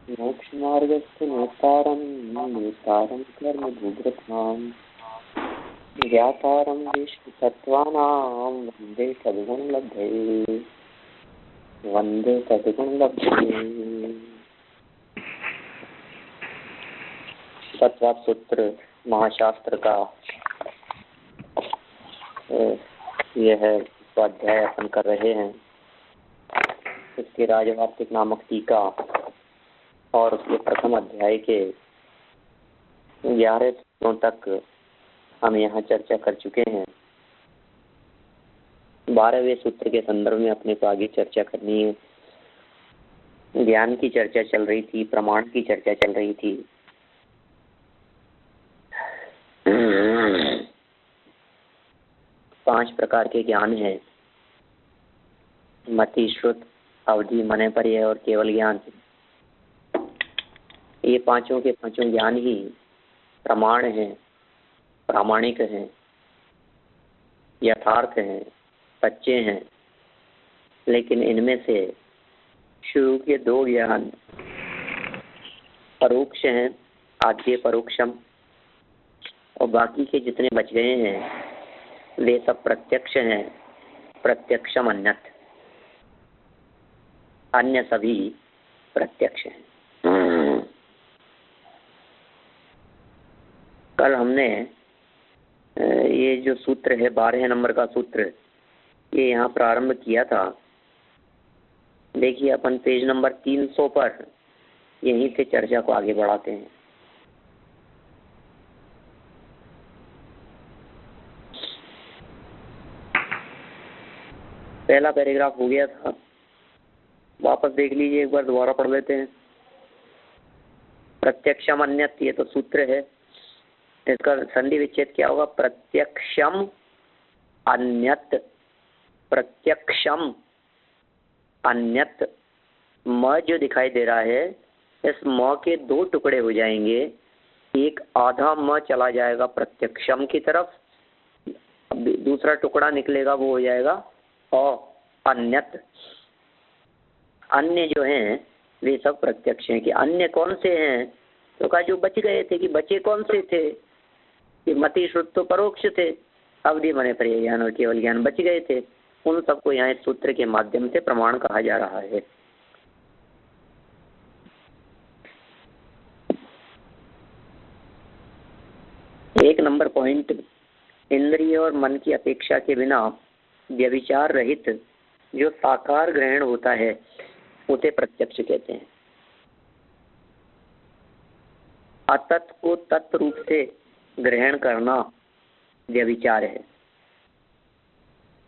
मोक्षमार्गस्य नेतारं नेतारं कर्मभूभृतां ज्ञातारं विष्णुतत्त्वानां वन्दे सद्गुणलब्धये वन्दे सद्गुणलब्धये। तत्वात् सूत्र महाशास्त्र का यह स्वाध्याय अपन कर रहे हैं। इसके राजवार्तिक नामक टीका और उसके प्रथम अध्याय के 11 सूत्रों तक हम यहाँ चर्चा कर चुके हैं। 12वें सूत्र के संदर्भ में अपने को आगे चर्चा करनी है। ज्ञान की चर्चा चल रही थी, प्रमाण की चर्चा चल रही थी। पांच प्रकार के ज्ञान हैं: मति, श्रुत, अवधि, मने, पर्याय और केवल ज्ञान। ये पांचों के पांचों ज्ञान ही प्रमाण हैं, प्रामाणिक हैं, यथार्थ हैं, सच्चे हैं। लेकिन इनमें से शुरू के दो ज्ञान परोक्ष हैं, आद्य परोक्षम, और बाकी के जितने बच गए हैं वे सब प्रत्यक्ष हैं, प्रत्यक्षम अन्यत, अन्य सभी प्रत्यक्ष हैं। कल हमने ये जो सूत्र है 12 नंबर का सूत्र, ये यहाँ प्रारंभ किया था। देखिए अपन पेज नंबर 300 पर यहीं से चर्चा को आगे बढ़ाते हैं। पहला पैराग्राफ हो गया था, वापस देख लीजिए एक बार, दोबारा पढ़ लेते हैं। प्रत्यक्षम अन्यत, ये तो सूत्र है। इसका संधि विच्छेद क्या होगा? प्रत्यक्षम अन्यत, प्रत्यक्षम अन्यत। म जो दिखाई दे रहा है, इस म के दो टुकड़े हो जाएंगे। एक आधा म चला जाएगा प्रत्यक्षम की तरफ, दूसरा टुकड़ा निकलेगा वो हो जाएगा अन्यत। अन्य जो हैं वे सब प्रत्यक्ष हैं। कि अन्य कौन से हैं? तो कहा जो बच गए थे। कि बचे कौन से थे? कि मति, श्रुत तो परोक्ष थे, अवधि, मने, पर्याय, ज्ञान और केवल ज्ञान बच गए थे। उन सबको यहाँ इस सूत्र के माध्यम से प्रमाण कहा जा रहा है। एक नंबर पॉइंट, इंद्रिय और मन की अपेक्षा के बिना व्यभिचार रहित जो साकार ग्रहण होता है उसे प्रत्यक्ष कहते हैं। अतत को तत्व रूप से ग्रहण करना व्यभिचार है।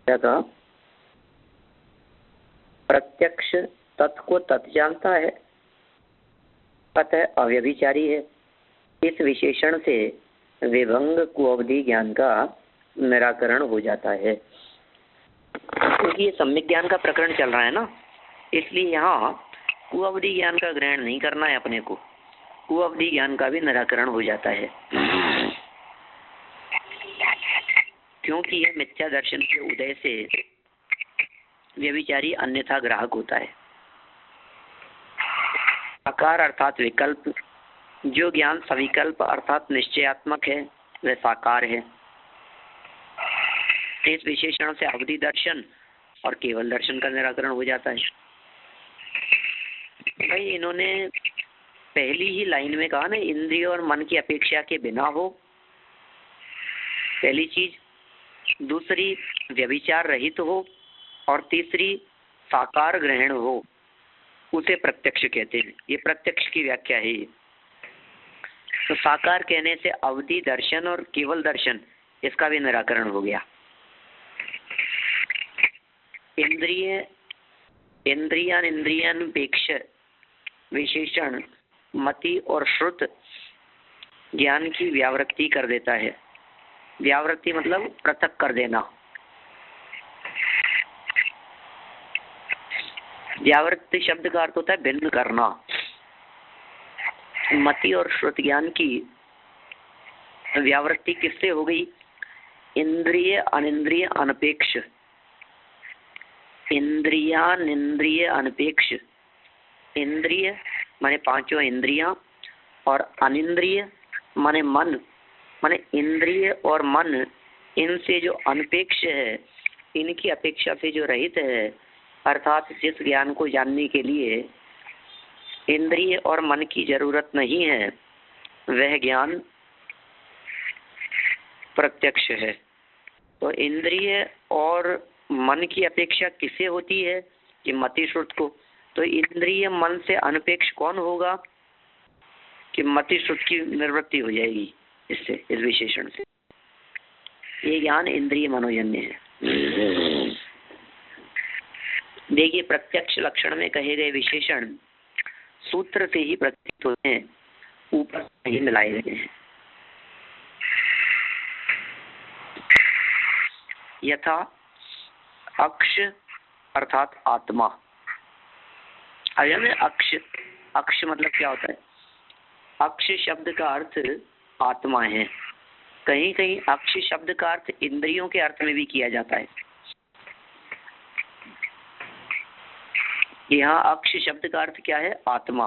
क्या कहा? प्रत्यक्ष तत्व को तत्व जानता है, अतः अव्यभिचारी है। इस विशेषण से विभंग कुअवधि ज्ञान का निराकरण हो जाता है। क्योंकि ये सम्यक ज्ञान का प्रकरण चल रहा है ना, इसलिए यहाँ कुअवधि ज्ञान का ग्रहण नहीं करना है अपने को। कुअवधि ज्ञान का भी निराकरण हो जाता है, क्योंकि यह मिथ्या दर्शन के उदय से व्यभिचारी अन्यथा ग्राहक होता है। साकार अर्थात विकल्प, जो ज्ञान सविकल्प अर्थात निश्चयात्मक है वह साकार है। इस विशेषण से अवधि दर्शन और केवल दर्शन का निराकरण हो जाता है। भाई इन्होंने पहली ही लाइन में कहा ना, इंद्रिय और मन की अपेक्षा के बिना हो, पहली चीज। दूसरी व्यभिचार रहित हो, और तीसरी साकार ग्रहण हो, उसे प्रत्यक्ष कहते हैं। ये प्रत्यक्ष की व्याख्या है। तो साकार कहने से अवधि दर्शन और केवल दर्शन, इसका भी निराकरण हो गया। इंद्रियापेक्ष विशेषण मति और श्रुत ज्ञान की व्यावृत्ति कर देता है। व्यावृत्ति मतलब पृथक कर देना। व्यावृत्ति शब्द का अर्थ होता है भिन्न करना। मति और श्रुत ज्ञान की व्यावृत्ति किससे हो गई? इंद्रिय अनिंद्रिय अनपेक्ष, इंद्रियानिंद्रिय अनपेक्ष। इंद्रिय माने पांचों इंद्रियां, और अनिंद्रिय माने मन, माने इंद्रिय और मन इनसे जो अनपेक्ष है, इनकी अपेक्षा से जो रहित है, अर्थात जिस ज्ञान को जानने के लिए इंद्रिय और मन की जरूरत नहीं है, वह ज्ञान प्रत्यक्ष है। तो इंद्रिय और मन की अपेक्षा किसे होती है? कि मति श्रुत को। तो इंद्रिय मन से अनपेक्ष कौन होगा? कि मति श्रुत की निवृत्ति हो जाएगी इससे, इस विशेषण से। ये ज्ञान इंद्रिय मनोजन्य है। देखिए, प्रत्यक्ष लक्षण में कहे गए विशेषण सूत्र से ही प्रतीत होते हैं, ऊपर से ही मिलाए गए हैं। यथा अक्ष अर्थात आत्मा। अक्ष, अक्ष मतलब क्या होता है? अक्ष शब्द का अर्थ आत्मा है। कहीं कहीं अक्ष शब्द का अर्थ इंद्रियों के अर्थ में भी किया जाता है। यहाँ अक्ष शब्द का अर्थ क्या है? आत्मा।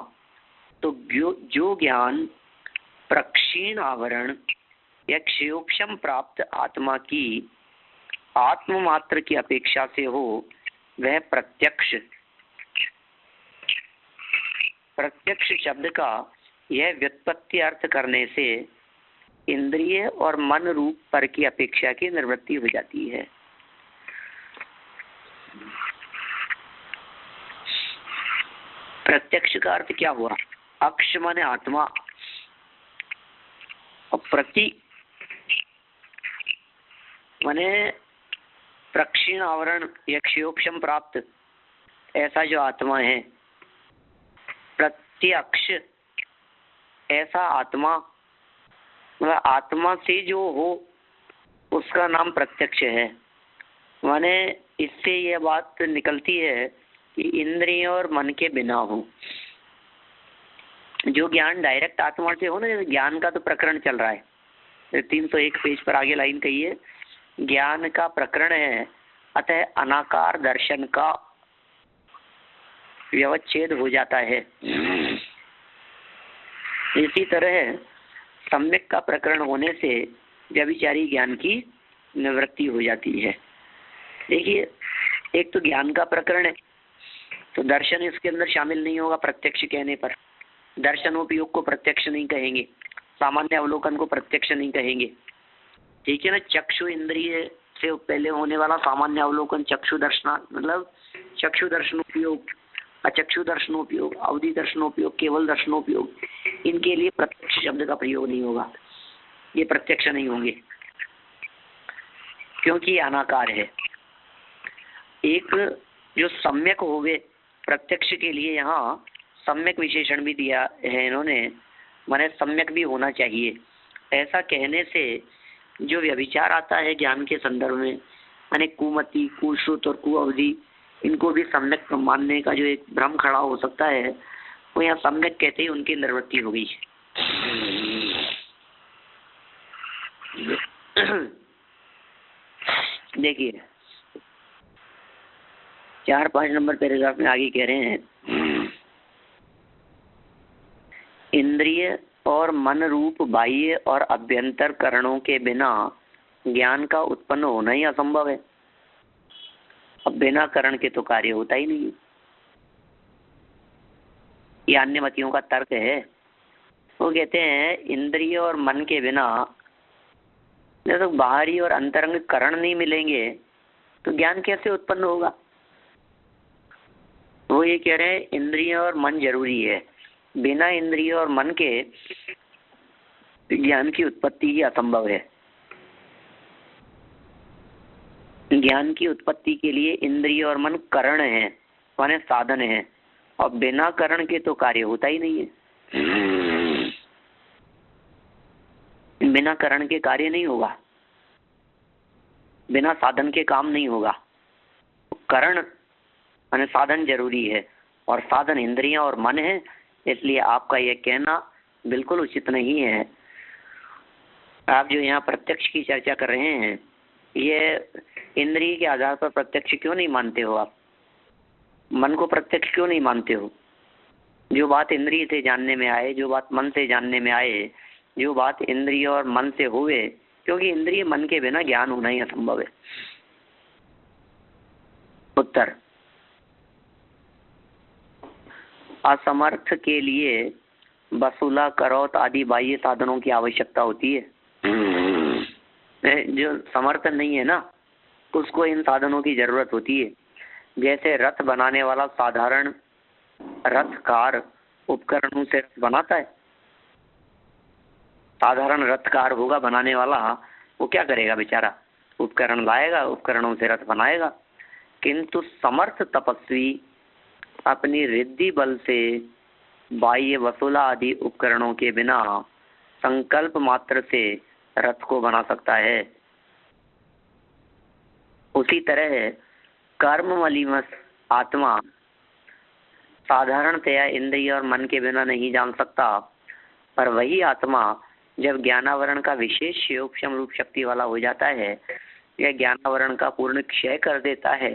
तो जो ज्ञान प्रक्षीण आवरण या क्षयोक्षम प्राप्त आत्मा की आत्म मात्र की अपेक्षा से हो, वह प्रत्यक्ष। प्रत्यक्ष शब्द का यह व्युत्पत्ति अर्थ करने से इंद्रिय और मन रूप पर की अपेक्षा की निवृत्ति हो जाती है। प्रत्यक्ष का अर्थ क्या हुआ? अक्ष माने आत्मा, और प्रति माने प्रक्षीण आवरण या क्षयोक्षम प्राप्त, ऐसा जो आत्मा है। प्रत्यक्ष ऐसा आत्मा, मतलब आत्मा से जो हो उसका नाम प्रत्यक्ष है। माने इससे यह बात निकलती है कि इंद्रिय और मन के बिना हो। जो ज्ञान डायरेक्ट आत्मा से हो ना, जैसे ज्ञान का तो प्रकरण चल रहा है 301 पेज पर आगे लाइन कही है, ज्ञान का प्रकरण है, अतः अनाकार दर्शन का व्यवच्छेद हो जाता है। इसी तरह सम्यक का प्रकरण होने से व्यभिचारी ज्ञान की निवृत्ति हो जाती है। देखिए, एक तो ज्ञान का प्रकरण है, तो दर्शन इसके अंदर शामिल नहीं होगा। प्रत्यक्ष कहने पर दर्शनोपयोग को प्रत्यक्ष नहीं कहेंगे, सामान्य अवलोकन को प्रत्यक्ष नहीं कहेंगे, ठीक है ना। चक्षु इंद्रिय से पहले होने वाला सामान्य अवलोकन चक्षु दर्शन, मतलब चक्षु दर्शनोपयोग, अचक्षु दर्शनोपयोग, अवधि दर्शनोपयोग, केवल दर्शनोपयोग, इनके लिए प्रत्यक्ष शब्द का प्रयोग नहीं होगा। ये प्रत्यक्ष नहीं होंगे क्योंकि ये अनाकार है। एक जो सम्यक हो गए प्रत्यक्ष के लिए, यहाँ सम्यक विशेषण भी दिया है इन्होंने, माने सम्यक भी होना चाहिए। ऐसा कहने से जो व्यभिचार आता है ज्ञान के संदर्भ में, माने कुमति, कुश्रुत और कुअवधि, इनको भी सम्यक मानने का जो एक भ्रम खड़ा हो सकता है, वो यहाँ सम्यक कहते ही उनकी निवृत्ति हो गई। देखिए 4-5 नंबर पैराग्राफ में आगे कह रहे हैं, इंद्रिय और मन रूप बाह्य और अभ्यंतर करणों के बिना ज्ञान का उत्पन्न होना ही असंभव है। अब बिना करण के तो कार्य होता ही नहीं। ये अन्य मतियों का तर्क है। वो कहते हैं इंद्रिय और मन के बिना जब तक बाहरी और अंतरंग करण नहीं मिलेंगे तो ज्ञान कैसे उत्पन्न होगा। वो ये कह रहे हैं इंद्रिय और मन जरूरी है, बिना इंद्रिय और मन के ज्ञान की उत्पत्ति ही असंभव है। ज्ञान की उत्पत्ति के लिए इंद्रिय और मन करण है, माने साधन है, और बिना करण के तो कार्य होता ही नहीं है। बिना करण के कार्य नहीं होगा, बिना साधन के काम नहीं होगा। करण माने साधन जरूरी है, और साधन इंद्रियां और मन है। इसलिए आपका यह कहना बिल्कुल उचित नहीं है। आप जो यहाँ प्रत्यक्ष की चर्चा कर रहे हैं, ये इंद्रिय के आधार पर प्रत्यक्ष क्यों नहीं मानते हो? आप मन को प्रत्यक्ष क्यों नहीं मानते हो? जो बात इंद्रिय से जानने में आए, जो बात मन से जानने में आए, जो बात इंद्रिय और मन से हुए, क्योंकि इंद्रिय मन के बिना ज्ञान होना ही असंभव है। उत्तर, असमर्थ के लिए वसूला, करौत आदि बाह्य साधनों की आवश्यकता होती है। जो समर्थ नहीं है ना, उसको इन साधनों की जरूरत होती है। जैसे रथ बनाने वाला साधारण रथकार उपकरणों से रथ बनाता है। साधारण रथकार होगा बनाने वाला, वो क्या करेगा बेचारा, उपकरण लाएगा, उपकरणों से रथ बनाएगा। किंतु समर्थ तपस्वी अपनी रिद्धि बल से बाह्य वसूला आदि उपकरणों के बिना संकल्प मात्र से रथ को बना सकता है। उसी तरह कर्म मलिमस आत्मा साधारणतया इंद्रिय और मन के बिना नहीं जान सकता, पर वही आत्मा जब ज्ञानावरण का विशेष योगक्षम रूप शक्ति वाला हो जाता है या ज्ञानावरण का पूर्ण क्षय कर देता है,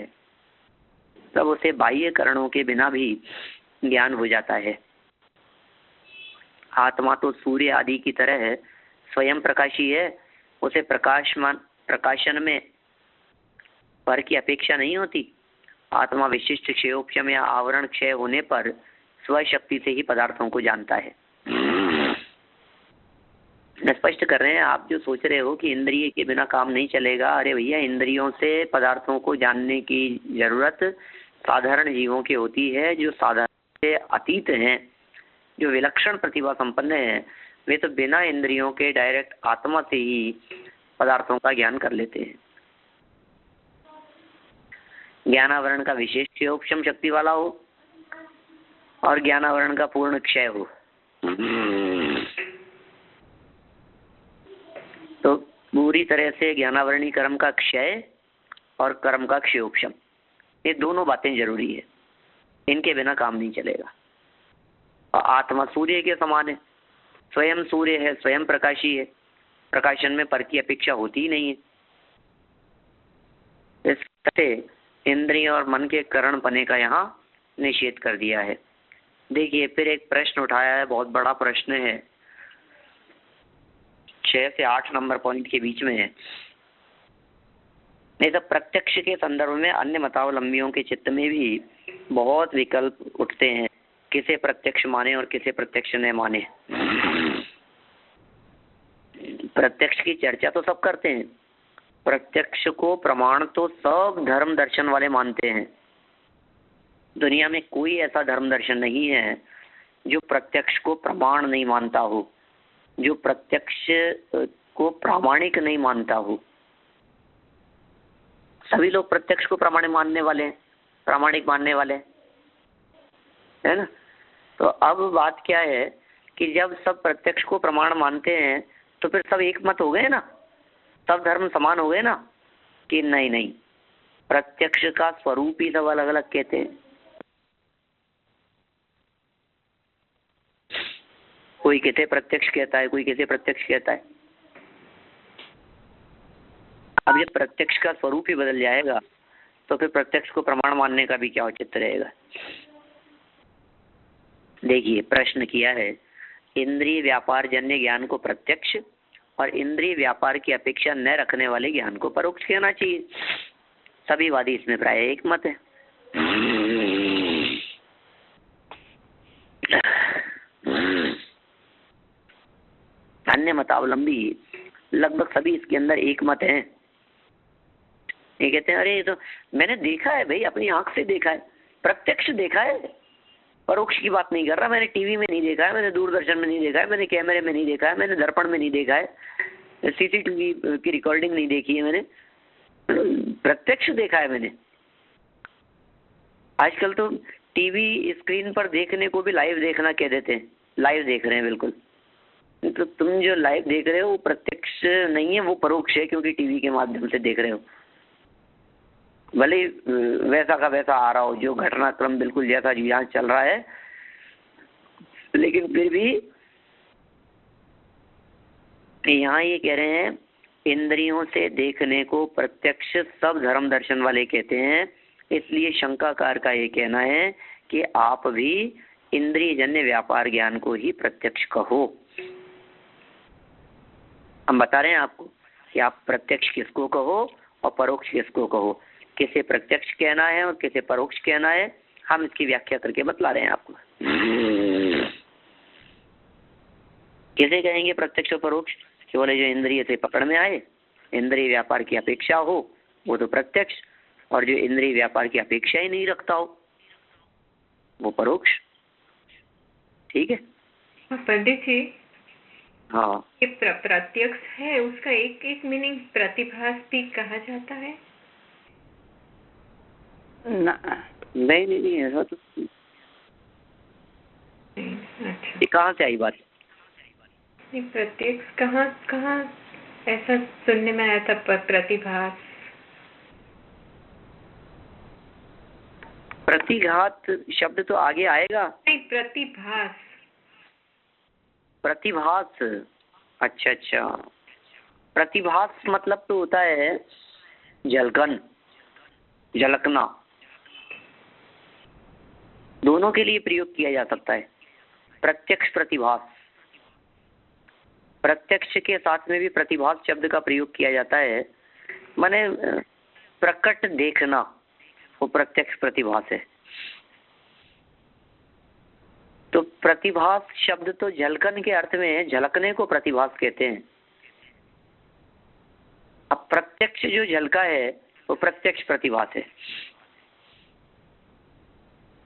तब उसे बाह्य करणों के बिना भी ज्ञान हो जाता है। आत्मा तो सूर्य आदि की तरह स्वयं प्रकाशी है, उसे प्रकाशन में पर की अपेक्षा नहीं होती। आत्मा विशिष्ट क्षयोक्षम या आवरण क्षय होने पर स्वशक्ति से ही पदार्थों को जानता है। स्पष्ट कर रहे हैं, आप जो सोच रहे हो कि इंद्रिय के बिना काम नहीं चलेगा, अरे भैया, इंद्रियों से पदार्थों को जानने की जरूरत साधारण जीवों की होती है, जो साधारण से अतीत हैं, जो विलक्षण प्रतिभा संपन्न है। वे तो बिना इंद्रियों के डायरेक्ट आत्मा से ही पदार्थों का ज्ञान कर लेते हैं। ज्ञानावरण का विशेष क्षयोक्षम शक्ति वाला हो और ज्ञानावरण का पूर्ण क्षय हो, तो पूरी तरह से ज्ञानावरणी कर्म का क्षय और कर्म का क्षयोक्षम, ये दोनों बातें जरूरी है। इनके बिना काम नहीं चलेगा। और आत्मा सूर्य के समान है, स्वयं सूर्य है, स्वयं प्रकाशी है, प्रकाशन में पर की अपेक्षा होती ही नहीं है। इस तरह इंद्रिय और मन के करण पने का यहाँ निषेध कर दिया है। देखिए, फिर एक प्रश्न उठाया है, बहुत बड़ा प्रश्न है, 6 से 8 नंबर पॉइंट के बीच में है। नहीं तो प्रत्यक्ष के संदर्भ में अन्य मतावलंबियों के चित्त में भी बहुत विकल्प उठते हैं, किसे प्रत्यक्ष माने और किसे प्रत्यक्ष न माने। प्रत्यक्ष की चर्चा तो सब करते हैं, प्रत्यक्ष को प्रमाण तो सब धर्म दर्शन वाले मानते हैं। दुनिया में कोई ऐसा धर्म दर्शन नहीं है जो प्रत्यक्ष को प्रमाण नहीं मानता हो, जो प्रत्यक्ष को प्रामाणिक नहीं मानता हो। सभी लोग प्रत्यक्ष को प्रमाणिक मानने वाले हैं, प्रामाणिक मानने वाले हैं, है ना। तो अब बात क्या है कि जब सब प्रत्यक्ष को प्रमाण मानते हैं तो फिर सब एक मत हो गए ना, सब धर्म समान हो गए ना, कि नहीं नहीं, प्रत्यक्ष का स्वरूप ही सब अलग अलग कहते हैं। कोई कहते प्रत्यक्ष कहता है, कोई कहते प्रत्यक्ष कहता है। अब ये प्रत्यक्ष का स्वरूप ही बदल जाएगा तो फिर प्रत्यक्ष को प्रमाण मानने का भी क्या औचित्य रहेगा। देखिए, प्रश्न किया है, इंद्रिय व्यापार जन्य ज्ञान को प्रत्यक्ष और इंद्रिय व्यापार की अपेक्षा न रखने वाले ज्ञान को परोक्ष कहना चाहिए। सभी वादी इसमें प्राय एक मत है। अन्य मतावलंबी लगभग सभी इसके अंदर एक मत हैं। ये कहते हैं, अरे ये तो मैंने देखा है भाई, अपनी आंख से देखा है, प्रत्यक्ष देखा है, परोक्ष की बात नहीं कर रहा। मैंने टीवी में नहीं देखा है, मैंने दूरदर्शन में नहीं देखा है, मैंने कैमरे में नहीं देखा है, मैंने दर्पण में नहीं देखा है, सीसीटीवी की रिकॉर्डिंग नहीं देखी है, मैंने प्रत्यक्ष देखा है मैंने। आजकल तो टीवी स्क्रीन पर देखने को भी लाइव देखना कह देते हैं, लाइव देख रहे हैं बिल्कुल। तो तुम जो लाइव देख रहे हो वो प्रत्यक्ष नहीं है, वो परोक्ष है, क्योंकि टीवी के माध्यम से देख रहे हो। भले वैसा का वैसा आ रहा हो, जो घटनाक्रम बिल्कुल जैसा यहाँ चल रहा है, लेकिन फिर भी यहाँ ये कह रहे हैं, इंद्रियों से देखने को प्रत्यक्ष सब धर्म दर्शन वाले कहते हैं। इसलिए शंकाकार का ये कहना है कि आप भी इंद्रिय जन्य व्यापार ज्ञान को ही प्रत्यक्ष कहो। हम बता रहे हैं आपको कि आप प्रत्यक्ष किसको कहो और परोक्ष किसको कहो, किसे प्रत्यक्ष कहना है और किसे परोक्ष कहना है, हम इसकी व्याख्या करके बतला रहे हैं आपको। किसे कहेंगे प्रत्यक्ष और परोक्ष? केवल जो इंद्रिय से पकड़ में आए, इंद्रिय व्यापार की अपेक्षा हो, वो तो प्रत्यक्ष, और जो इंद्रिय व्यापार की अपेक्षा ही नहीं रखता हो वो परोक्ष। ठीक है पंडित जी? हाँ, ये प्रत्यक्ष है, उसका एक मीनिंग प्रतिभास भी कहा जाता है ना? नहीं ऐसा तो अच्छा, ये कहाँ से आई बात? ये प्रत्यक्ष कहाँ ऐसा सुनने में आया था? प्रतिभास, प्रतिघात शब्द तो आगे आएगा। नहीं, प्रतिभास। प्रतिभास, अच्छा, प्रतिभास मतलब तो होता है झलकन, झलकना। दोनों के लिए प्रयोग किया जा सकता है। प्रत्यक्ष प्रतिभास, प्रत्यक्ष के साथ में भी प्रतिभास शब्द का प्रयोग किया जाता है, माने प्रकट देखना, वो प्रत्यक्ष प्रतिभास है। तो प्रतिभास शब्द तो झलकन के अर्थ में है, झलकने को प्रतिभास कहते हैं। अब प्रत्यक्ष जो झलका है वो प्रत्यक्ष प्रतिभास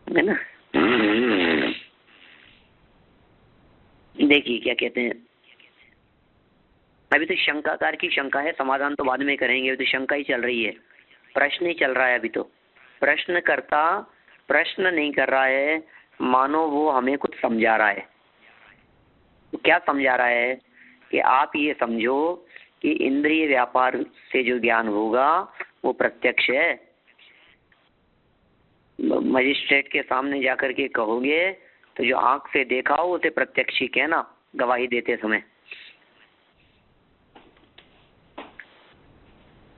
है ना? देखिए क्या कहते हैं, अभी तो शंकाकार की शंका है, समाधान तो बाद में करेंगे, अभी तो शंका ही चल रही है, प्रश्न ही चल रहा है। अभी तो प्रश्नकर्ता प्रश्न नहीं कर रहा है, मानो वो हमें कुछ समझा रहा है। तो क्या समझा रहा है कि आप ये समझो कि इंद्रिय व्यापार से जो ज्ञान होगा वो प्रत्यक्ष है। मजिस्ट्रेट के सामने जाकर के कहोगे तो जो आंख से देखा हो उसे प्रत्यक्ष ही कहना, गवाही देते समय।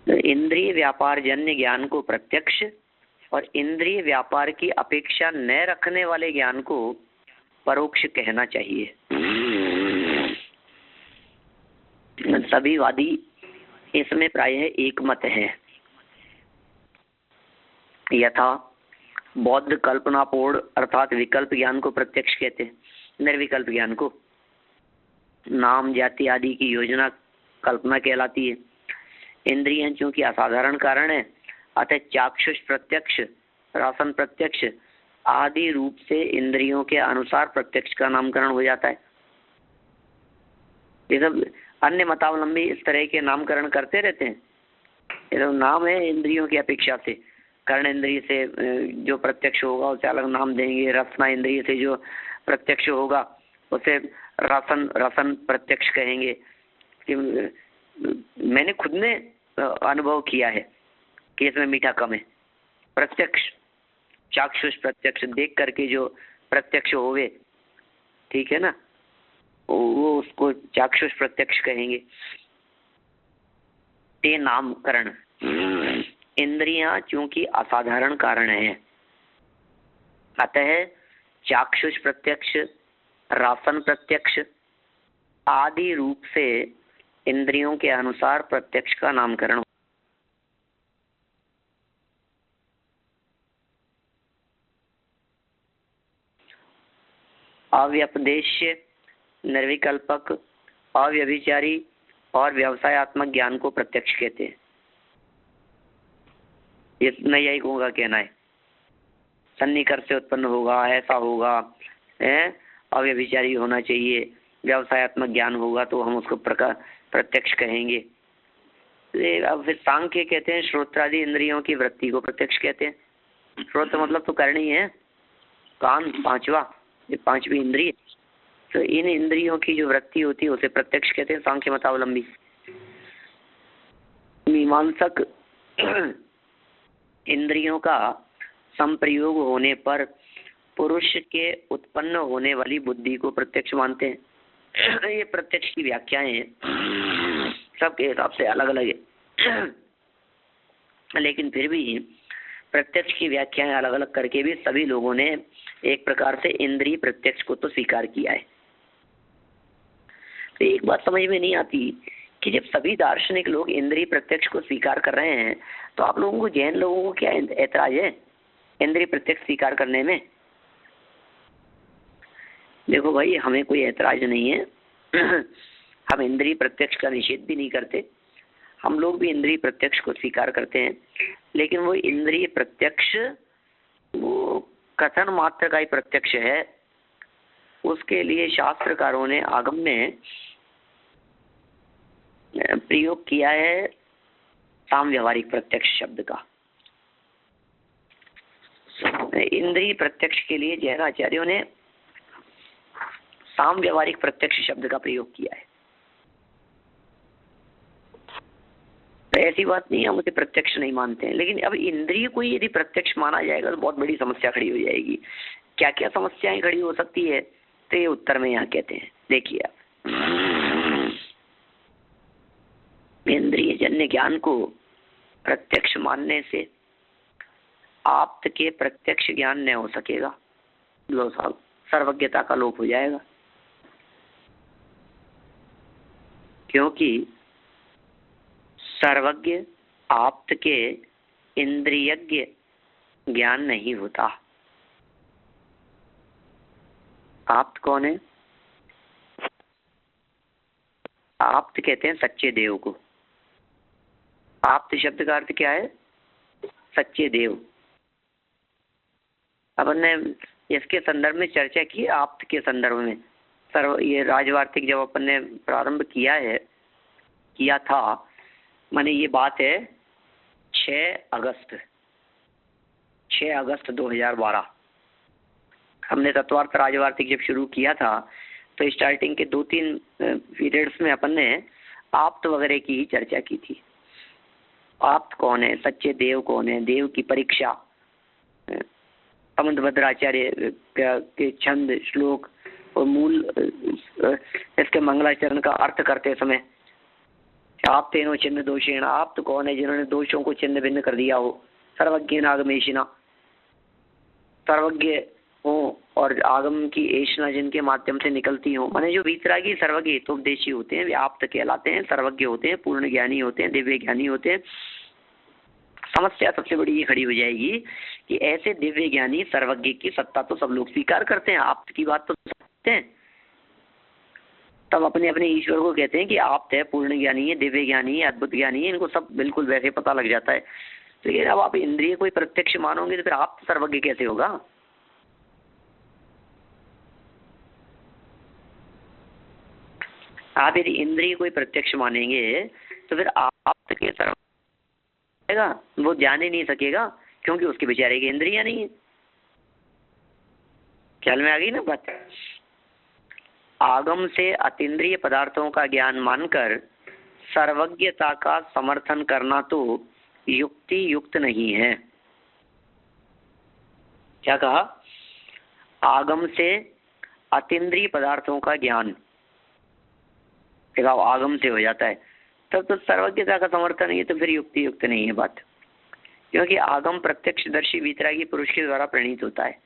तो इंद्रिय व्यापार जन्य ज्ञान को प्रत्यक्ष और इंद्रिय व्यापार की अपेक्षा न रखने वाले ज्ञान को परोक्ष कहना चाहिए। सभी वादी इसमें प्रायः एक मत है। यथा बौद्ध कल्पनापूर्ण अर्थात विकल्प ज्ञान को प्रत्यक्ष कहते हैं, निर्विकल्प ज्ञान को। नाम जाति आदि की योजना कल्पना कहलाती है। इंद्रियां चूंकि असाधारण कारण है, अतः चाक्षुष प्रत्यक्ष, रसन प्रत्यक्ष आदि रूप से इंद्रियों के अनुसार प्रत्यक्ष का नामकरण हो जाता है। ये सब अन्य मतावलंबी इस तरह के नामकरण करते रहते हैं। ये सब नाम है इंद्रियों की अपेक्षा से, कर्ण इंद्रिय से जो प्रत्यक्ष होगा उसे अलग नाम देंगे, रसना इंद्रिय से जो प्रत्यक्ष होगा उसे रसन प्रत्यक्ष कहेंगे। कि मैंने खुद ने अनुभव किया है कि इसमें मीठा कम है। प्रत्यक्ष चाक्षुष प्रत्यक्ष देख करके जो प्रत्यक्ष होवे, ठीक है ना, वो उसको चाक्षुष प्रत्यक्ष कहेंगे। ते नामकरण। इंद्रियां चूंकि असाधारण कारण है, अतः चाक्षुष प्रत्यक्ष, रासन प्रत्यक्ष आदि रूप से इंद्रियों के अनुसार प्रत्यक्ष का नामकरण। अव्यपदेश्य, निर्विकल्पक, अव्यभिचारी और व्यवसायत्मक ज्ञान को प्रत्यक्ष कहते हैं। ये नैयायिकों का कहना है। सन्निकर्ष से उत्पन्न होगा, ऐसा होगा, अव्यभिचारी होना चाहिए, व्यवसायत्मक ज्ञान होगा तो हम उसको प्रत्यक्ष कहेंगे। अब फिर सांख्य कहते हैं श्रोत्रादि इंद्रियों की वृत्ति को प्रत्यक्ष कहते हैं। श्रोत मतलब तो करनी है, कान पांचवा, ये पांचवी इंद्रिय, तो इन इंद्रियों की जो वृत्ति होती है उसे प्रत्यक्ष कहते हैं सांख्य मतावलंबी। मीमांसक इंद्रियों का संप्रयोग होने पर पुरुष के उत्पन्न होने वाली बुद्धि को प्रत्यक्ष मानते हैं। ये प्रत्यक्ष की व्याख्याएं सबके हिसाब से अलग अलग है, लेकिन फिर भी प्रत्यक्ष की व्याख्याएं अलग अलग करके भी सभी लोगों ने एक प्रकार से इंद्रिय प्रत्यक्ष को तो स्वीकार किया है। तो एक बात समझ में नहीं आती कि जब सभी दार्शनिक लोग इंद्रिय प्रत्यक्ष को स्वीकार कर रहे हैं तो आप लोगों को, जैन लोगों को क्या ऐतराज है इंद्रिय प्रत्यक्ष स्वीकार करने में? देखो भाई, हमें कोई ऐतराज नहीं है हम इंद्रिय प्रत्यक्ष का निषेध भी नहीं करते, हम लोग भी इंद्रिय प्रत्यक्ष को स्वीकार करते हैं। लेकिन वो इंद्रिय प्रत्यक्ष वो कथन मात्र का ही प्रत्यक्ष है। उसके लिए शास्त्रकारों ने, आगम ने प्रयोग किया है साम व्यवहारिक प्रत्यक्ष शब्द का। इंद्रिय प्रत्यक्ष के लिए जैनाचार्यों ने साम व्यवहारिक प्रत्यक्ष शब्द का प्रयोग किया है। तो ऐसी बात नहीं है हम उसे प्रत्यक्ष नहीं मानते हैं, लेकिन अब इंद्रिय को यदि प्रत्यक्ष माना जाएगा तो बहुत बड़ी समस्या खड़ी हो जाएगी। क्या क्या समस्याएं खड़ी हो सकती है, तो ये उत्तर में यहाँ कहते हैं। देखिए आप, इंद्रिय जन्य ज्ञान को प्रत्यक्ष मानने से आप्त के प्रत्यक्ष ज्ञान नहीं हो सकेगा। लो साहब, सर्वज्ञता का लोप हो जाएगा, क्योंकि सर्वज्ञ आप्त के इंद्रियज्ञ ज्ञान नहीं होता। आप्त कौन है? आप्त कहते हैं सच्चे देव को। आप्त शब्द का अर्थ क्या है? सच्चे देव। अपन ने इसके संदर्भ में चर्चा की, आप्त के संदर्भ में। ये राजवार्तिक जब अपन ने प्रारंभ किया था, माने ये बात है 6 अगस्त 2012। हमने तत्वार्थ राजवार्तिक जब शुरू किया था तो स्टार्टिंग के 2-3 पीरियड्स में अपन ने आप्त वगैरह की ही चर्चा की थी। आप्त कौन है, सच्चे देव कौन है, देव की परीक्षा, समंतभद्राचार्य के छंद, श्लोक और मूल इसके मंगलाचरण का अर्थ करते समय आप तेनो चिन्ह दोषेण, आप तो कौन है जिन्होंने दोषों को चिन्ह भिन्न कर दिया हो। सर्वज्ञ नागमेशिना, सर्वज्ञ हो और आगम की एशना जिनके माध्यम से निकलती हो, माने जो वीतरागी सर्वज्ञ हितोपदेशी होते हैं वे आप्त कहलाते हैं, सर्वज्ञ होते हैं, पूर्ण ज्ञानी होते हैं, दिव्य ज्ञानी होते हैं। समस्या सबसे बड़ी ये खड़ी हो जाएगी कि ऐसे दिव्य ज्ञानी सर्वज्ञ की सत्ता तो सब लोग स्वीकार करते हैं, आप्त की बात तो सकते हैं, तब अपने अपने ईश्वर को कहते हैं कि आप्त है, पूर्ण ज्ञानी है, दिव्य ज्ञानी है, अद्भुत ज्ञानी है, इनको सब बिल्कुल वैसे पता लग जाता है। तो ये अब आप इंद्रिय कोई प्रत्यक्ष मानोगे तो फिर आप सर्वज्ञ कैसे होगा? आप यदि इंद्रिय कोई प्रत्यक्ष मानेंगे तो फिर आप के सर्वज्ञ, वो जान ही नहीं सकेगा, क्योंकि उसके बेचारे की इंद्रियां नहीं है। ख्याल में आ गई ना बात? आगम से अतीन्द्रिय पदार्थों का ज्ञान मानकर सर्वज्ञता का समर्थन करना तो युक्ति युक्त नहीं है। क्या कहा? आगम से अतीन्द्रिय पदार्थों का ज्ञान, देखा आगम से हो जाता है, तब तो सर्वज्ञता का समर्थन नहीं है, तो फिर युक्ति युक्त नहीं है बात, क्योंकि आगम प्रत्यक्षदर्शी वीतरागी पुरुष के द्वारा प्रणीत होता है।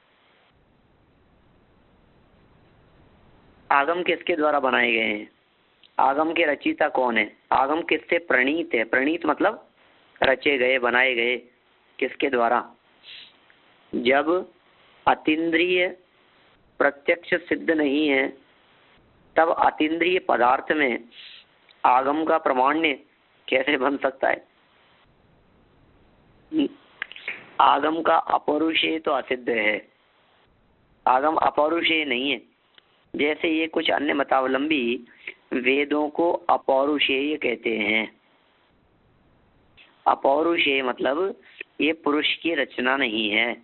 आगम किसके द्वारा बनाए गए हैं? आगम के रचयिता कौन है? आगम किससे प्रणीत है? प्रणीत मतलब रचे गए, बनाए गए, किसके द्वारा? जब अतीन्द्रिय प्रत्यक्ष सिद्ध नहीं है तब अतीन्द्रिय पदार्थ में आगम का प्रमाण्य कैसे बन सकता है? आगम का अपौरुषेय तो असिद्ध है, आगम अपौरुषेय नहीं है। जैसे ये कुछ अन्य मतावलंबी वेदों को अपौरुषेय कहते हैं। अपौरुषेय मतलब ये पुरुष की रचना नहीं है,